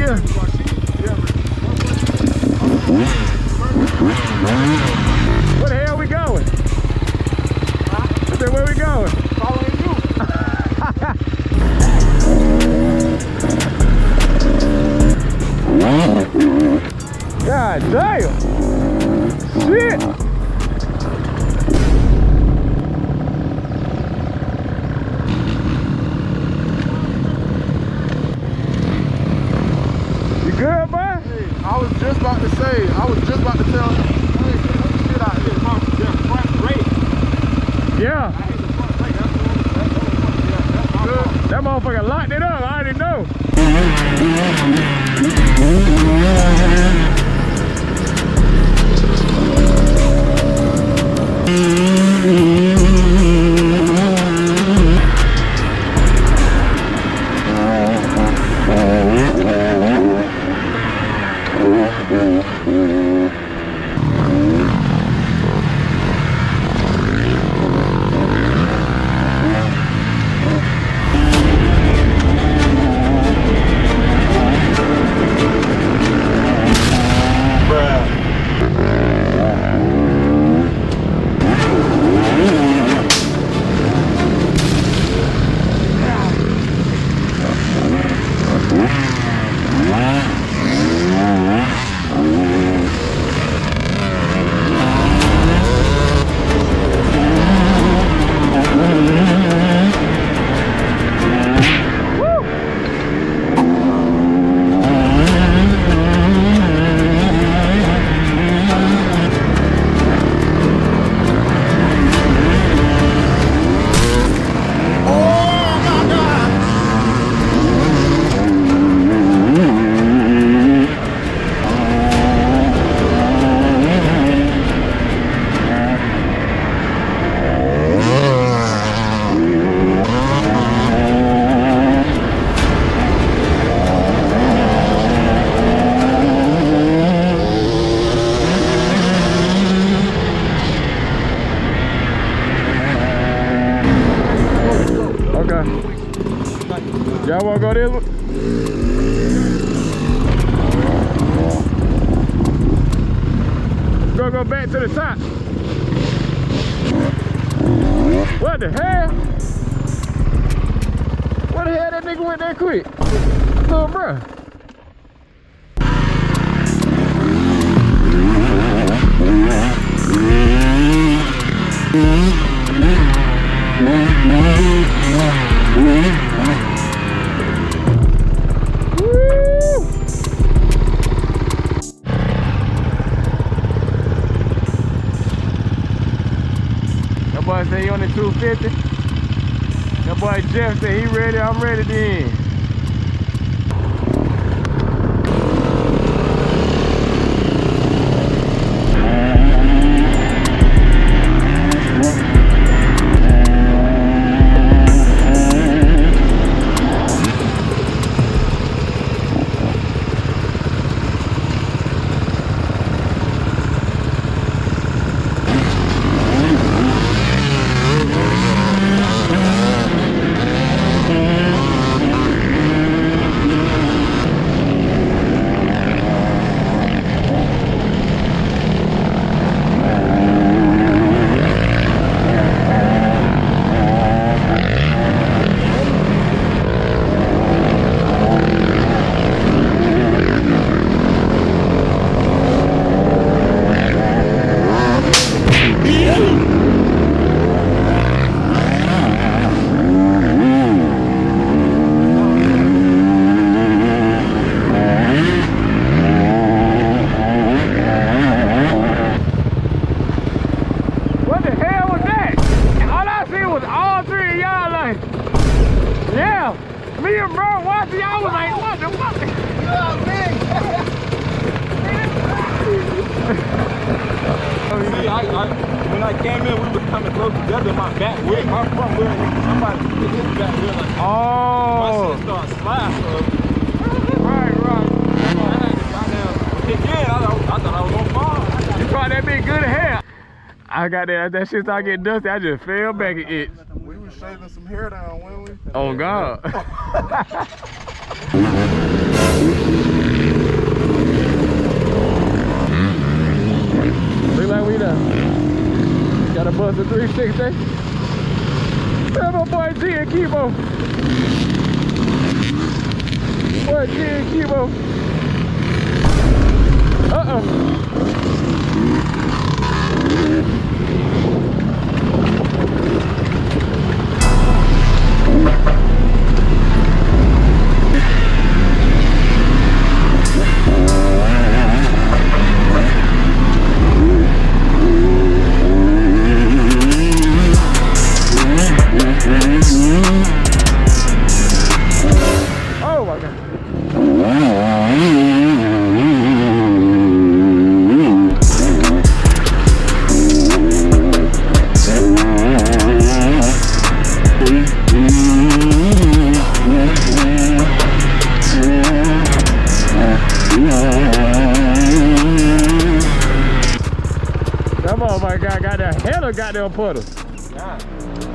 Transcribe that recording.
here. Where the hell we going? I said, where we going? Following you. God damn! Shit! You good, boy? Hey, I was just about to say, I was just about to tell you, hey, shit out here, their front brake. Yeah. I hit the front brake, that's my fault. That motherfucker locked it up, I already know. Y'all wanna go this one? Go back to the top. What the hell? What the hell that nigga went that quick? Little bruh. That boy say he on the 250. That boy Jeff said he ready, I'm ready then. Me and bro watching, I was like, what the fuck? See, when I came in, we were coming close together. My back wheel, my front wheel, somebody hit his back wheel. Like, oh. My shit started sliding. Right. Again, I thought I was on fire. You thought that big good as hell. I got that shit started getting dusty. I just fell back and itched. We was shaving some hair down, weren't we? Oh God. there. Got a bust of 360. That's my boy G and Kibo. Boy G and Kibo. Uh-oh. Oh my God. That motherfucker got that hell of goddamn puddle. Yeah.